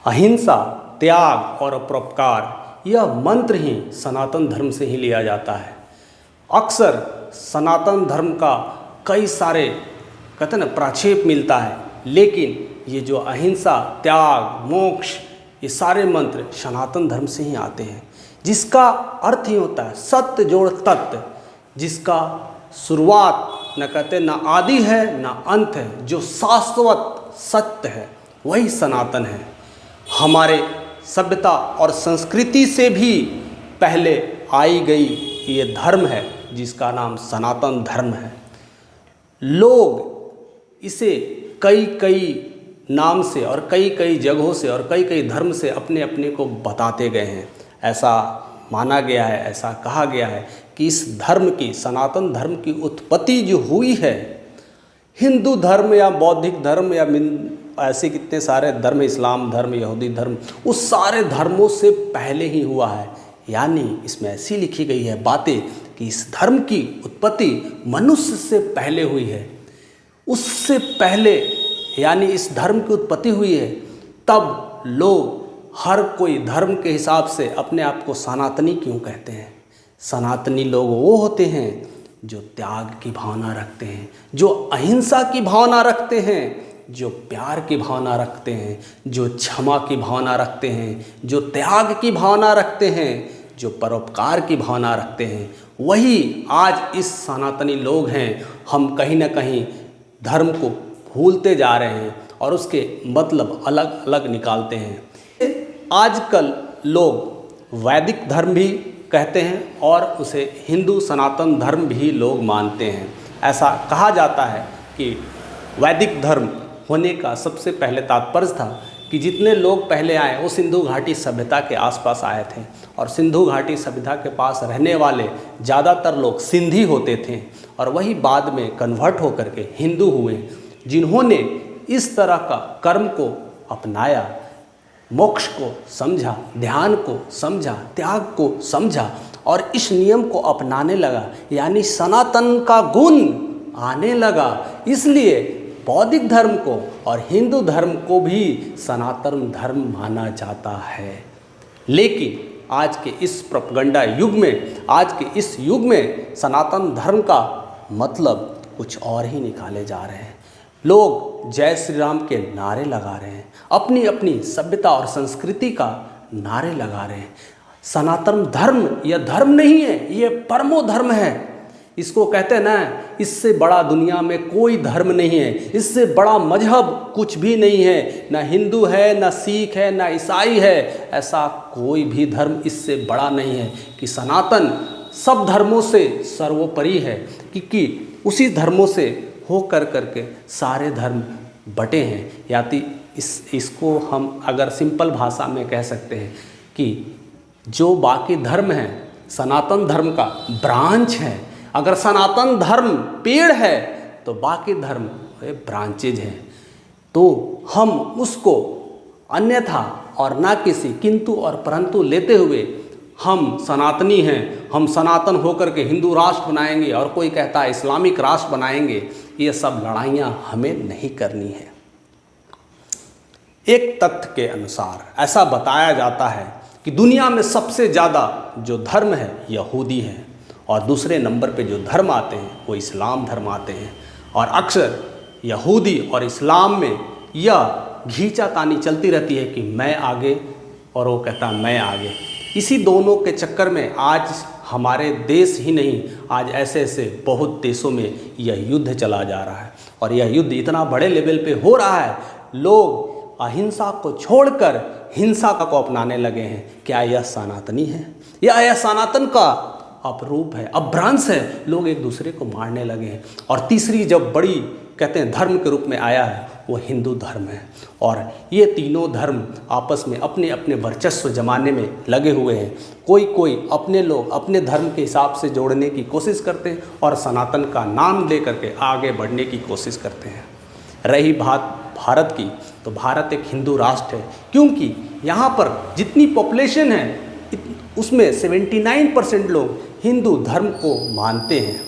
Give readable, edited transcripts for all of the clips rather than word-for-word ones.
अहिंसा, त्याग और परोपकार, यह मंत्र ही सनातन धर्म से ही लिया जाता है। अक्सर सनातन धर्म का कई सारे कहते हैं ना प्रक्षेप मिलता है, लेकिन ये जो अहिंसा, त्याग, मोक्ष, ये सारे मंत्र सनातन धर्म से ही आते हैं, जिसका अर्थ ही होता है सत्य जोड़ तत्व, जिसका शुरुआत न कहते न आदि है न अंत है, जो शाश्वत सत्य है वही सनातन है। हमारे सभ्यता और संस्कृति से भी पहले आई गई ये धर्म है जिसका नाम सनातन धर्म है। लोग इसे कई कई नाम से और कई कई जगहों से और कई कई धर्म से अपने अपने को बताते गए हैं। ऐसा माना गया है, ऐसा कहा गया है कि इस धर्म की, सनातन धर्म की उत्पत्ति जो हुई है हिंदू धर्म या बौद्धिक धर्म या ऐसे कितने सारे धर्म, इस्लाम धर्म, यहूदी धर्म, उस सारे धर्मों से पहले ही हुआ है। यानी इसमें ऐसी लिखी गई है बातें कि इस धर्म की उत्पत्ति मनुष्य से पहले हुई है। उससे पहले यानी इस धर्म की उत्पत्ति हुई है, तब लोग हर कोई धर्म के हिसाब से अपने आप को सनातनी क्यों कहते हैं? सनातनी लोग वो होते हैं जो त्याग की भावना रखते हैं, जो अहिंसा की भावना रखते हैं, जो प्यार की भावना रखते हैं, जो क्षमा की भावना रखते हैं, जो त्याग की भावना रखते हैं, जो परोपकार की भावना रखते हैं, वही आज इस सनातनी लोग हैं। हम कहीं ना कहीं धर्म को भूलते जा रहे हैं और उसके मतलब अलग अलग निकालते हैं। आजकल लोग वैदिक धर्म भी कहते हैं और उसे हिंदू सनातन धर्म भी लोग मानते हैं। ऐसा कहा जाता है कि वैदिक धर्म होने का सबसे पहले तात्पर्य था कि जितने लोग पहले आए वो सिंधु घाटी सभ्यता के आसपास आए थे, और सिंधु घाटी सभ्यता के पास रहने वाले ज़्यादातर लोग सिंधी होते थे, और वही बाद में कन्वर्ट होकर के हिंदू हुए, जिन्होंने इस तरह का कर्म को अपनाया, मोक्ष को समझा, ध्यान को समझा, त्याग को समझा और इस नियम को अपनाने लगा, यानी सनातन का गुण आने लगा। इसलिए बौद्धिक धर्म को और हिंदू धर्म को भी सनातन धर्म माना जाता है। लेकिन आज के इस प्रोपेगेंडा युग में, आज के इस युग में सनातन धर्म का मतलब कुछ और ही निकाले जा रहे हैं। लोग जय श्री राम के नारे लगा रहे हैं, अपनी अपनी सभ्यता और संस्कृति का नारे लगा रहे हैं। सनातन धर्म यह धर्म नहीं है, ये परमो धर्म है। इसको कहते हैं ना, इससे बड़ा दुनिया में कोई धर्म नहीं है, इससे बड़ा मजहब कुछ भी नहीं है, ना हिंदू है, ना सिख है, ना ईसाई है। ऐसा कोई भी धर्म इससे बड़ा नहीं है कि सनातन सब धर्मों से सर्वोपरि है, क्योंकि उसी धर्मों से हो करके सारे धर्म बटे हैं। यानी इसको हम अगर सिंपल भाषा में कह सकते हैं कि जो बाकी धर्म है सनातन धर्म का ब्रांच है। अगर सनातन धर्म पेड़ है तो बाकी धर्म ब्रांचेज हैं, तो हम उसको अन्यथा और ना किसी किंतु और परंतु लेते हुए हम सनातनी हैं, हम सनातन होकर के हिंदू राष्ट्र बनाएंगे और कोई कहता है इस्लामिक राष्ट्र बनाएंगे, ये सब लड़ाइयाँ हमें नहीं करनी है। एक तथ्य के अनुसार ऐसा बताया जाता है कि दुनिया में सबसे ज़्यादा जो धर्म है यहूदी है, और दूसरे नंबर पे जो धर्म आते हैं वो इस्लाम धर्म आते हैं। और अक्सर यहूदी और इस्लाम में यह घींचातानी चलती रहती है कि मैं आगे और वो कहता मैं आगे। इसी दोनों के चक्कर में आज हमारे देश ही नहीं, आज ऐसे ऐसे बहुत देशों में यह युद्ध चला जा रहा है, और यह युद्ध इतना बड़े लेवल पे हो रहा है, लोग अहिंसा को छोड़कर हिंसा को अपनाने लगे हैं। क्या यह सनातनी है? या यह सनातन का अपरूप है, अपभ्रंश है? लोग एक दूसरे को मारने लगे हैं। और तीसरी जब बड़ी कहते हैं धर्म के रूप में आया है वो हिंदू धर्म है, और ये तीनों धर्म आपस में अपने अपने वर्चस्व जमाने में लगे हुए हैं। कोई अपने लोग अपने धर्म के हिसाब से जोड़ने की कोशिश करते हैं और सनातन का नाम ले करके आगे बढ़ने की कोशिश करते हैं। रही बात भारत की, तो भारत एक हिंदू राष्ट्र है, क्योंकि यहाँ पर जितनी पॉपुलेशन है उसमें 79% लोग हिंदू धर्म को मानते हैं।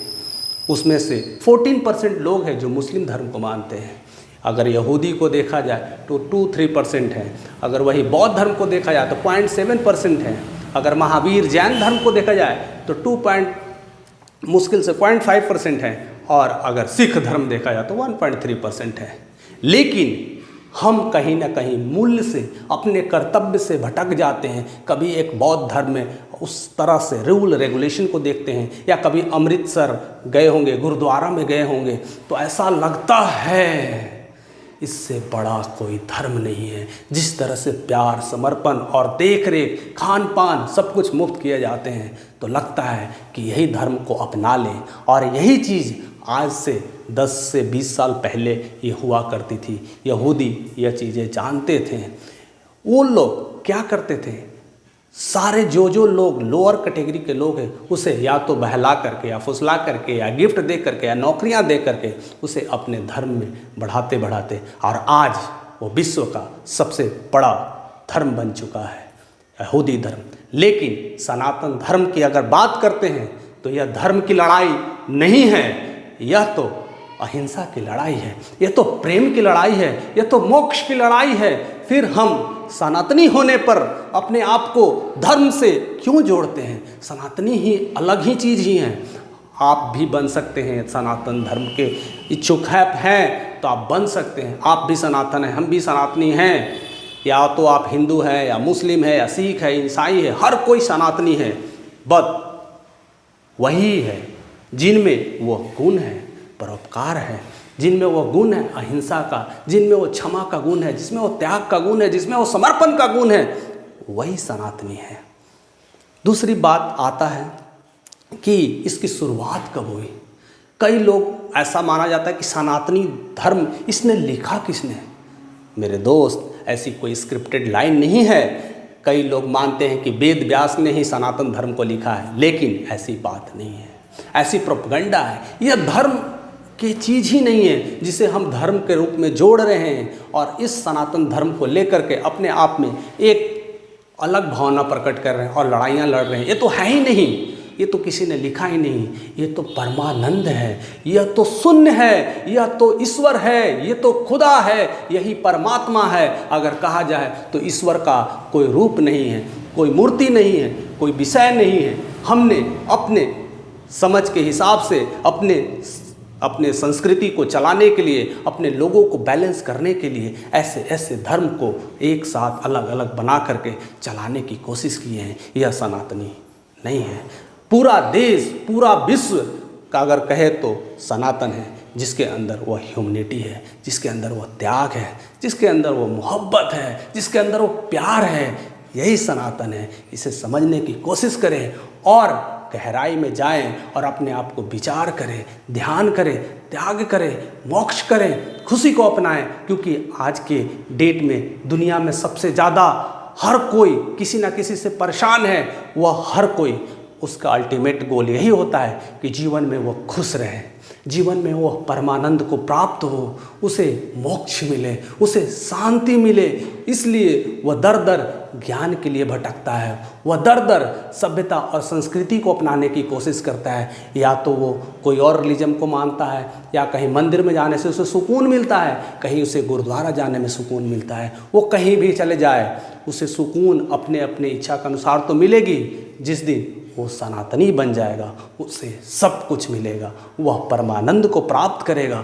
उसमें से 14% लोग हैं जो मुस्लिम धर्म को मानते हैं। अगर यहूदी को देखा जाए तो 2-3% है, अगर वही बौद्ध धर्म को देखा जाए तो 0.7% है, अगर महावीर जैन धर्म को देखा जाए तो मुश्किल से 0.5% है, और अगर सिख धर्म देखा जाए तो 1.3% है। लेकिन हम कहीं ना कहीं मूल्य से, अपने कर्तव्य से भटक जाते हैं। कभी एक बौद्ध धर्म में उस तरह से रूल रेगुलेशन को देखते हैं, या कभी अमृतसर गए होंगे, गुरुद्वारा में गए होंगे, तो ऐसा लगता है इससे बड़ा कोई धर्म नहीं है। जिस तरह से प्यार, समर्पण और देख रेख, खान पान सब कुछ मुफ्त किए जाते हैं, तो लगता है कि यही धर्म को अपना लें। और यही चीज़ आज से 10 से 20 साल पहले ये हुआ करती थी। यहूदी यह चीज़ें जानते थे। वो लोग क्या करते थे, सारे जो लोग लोअर कैटेगरी के लोग हैं उसे या तो बहला करके या फुसला करके या गिफ्ट दे करके या नौकरियां दे करके उसे अपने धर्म में बढ़ाते बढ़ाते, और आज वो विश्व का सबसे बड़ा धर्म बन चुका है, यहूदी धर्म। लेकिन सनातन धर्म की अगर बात करते हैं तो यह धर्म की लड़ाई नहीं है, यह तो अहिंसा की लड़ाई है, यह तो प्रेम की लड़ाई है, यह तो मोक्ष की लड़ाई है। फिर हम सनातनी होने पर अपने आप को धर्म से क्यों जोड़ते हैं? सनातनी ही अलग ही चीज़ ही हैं। आप भी बन सकते हैं सनातन धर्म के इच्छुक हैं तो आप बन सकते हैं। आप भी सनातन हैं, हम भी सनातनी हैं, या तो आप हिंदू हैं या मुस्लिम है या सिख है, ईसाई है, हर कोई सनातनी है। बस वही है जिनमें वो गुण है परोपकार है, जिनमें वो गुण है अहिंसा का, जिनमें वो क्षमा का गुण है, जिसमें वो त्याग का गुण है, जिसमें वो समर्पण का गुण है, वही सनातनी है। दूसरी बात आता है कि इसकी शुरुआत कब हुई। कई लोग ऐसा माना जाता है कि सनातनी धर्म इसने लिखा किसने? मेरे दोस्त, ऐसी कोई स्क्रिप्टेड लाइन नहीं है। कई लोग मानते हैं कि वेद व्यास ने ही सनातन धर्म को लिखा है, लेकिन ऐसी बात नहीं है, ऐसी प्रोपगंडा है। यह धर्म की चीज़ ही नहीं है जिसे हम धर्म के रूप में जोड़ रहे हैं, और इस सनातन धर्म को लेकर के अपने आप में एक अलग भावना प्रकट कर रहे हैं और लड़ाइयाँ लड़ रहे हैं। ये तो है ही नहीं, ये तो किसी ने लिखा ही नहीं, ये तो परमानंद है, यह तो शून्य है, यह तो ईश्वर है, ये तो खुदा है, यही परमात्मा है। अगर कहा जाए तो ईश्वर का कोई रूप नहीं है, कोई मूर्ति नहीं है, कोई विषय नहीं है। हमने अपने समझ के हिसाब से अपने संस्कृति को चलाने के लिए, अपने लोगों को बैलेंस करने के लिए ऐसे ऐसे धर्म को एक साथ अलग अलग बना करके चलाने की कोशिश किए हैं। यह सनातनी नहीं है। पूरा देश, पूरा विश्व का अगर कहे तो सनातन है, जिसके अंदर वो ह्यूमनिटी है, जिसके अंदर वो त्याग है, जिसके अंदर वो मोहब्बत है, जिसके अंदर वो प्यार है, यही सनातन है। इसे समझने की कोशिश करें और गहराई में जाएं और अपने आप को विचार करें, ध्यान करें, त्याग करें, मोक्ष करें, खुशी को अपनाएं। क्योंकि आज के डेट में दुनिया में सबसे ज़्यादा हर कोई किसी ना किसी से परेशान है। वह हर कोई, उसका अल्टीमेट गोल यही होता है कि जीवन में वो खुश रहे, जीवन में वो परमानंद को प्राप्त हो, उसे मोक्ष मिले, उसे शांति मिले। इसलिए वह दर दर ज्ञान के लिए भटकता है, वह दर दर सभ्यता और संस्कृति को अपनाने की कोशिश करता है। या तो वो कोई और रिलीजन को मानता है, या कहीं मंदिर में जाने से उसे सुकून मिलता है, कहीं उसे गुरुद्वारा जाने में सुकून मिलता है। वो कहीं भी चले जाए उसे सुकून अपने अपने इच्छा के अनुसार तो मिलेगी। जिस दिन वो सनातनी बन जाएगा उसे सब कुछ मिलेगा, वह परमानंद को प्राप्त करेगा,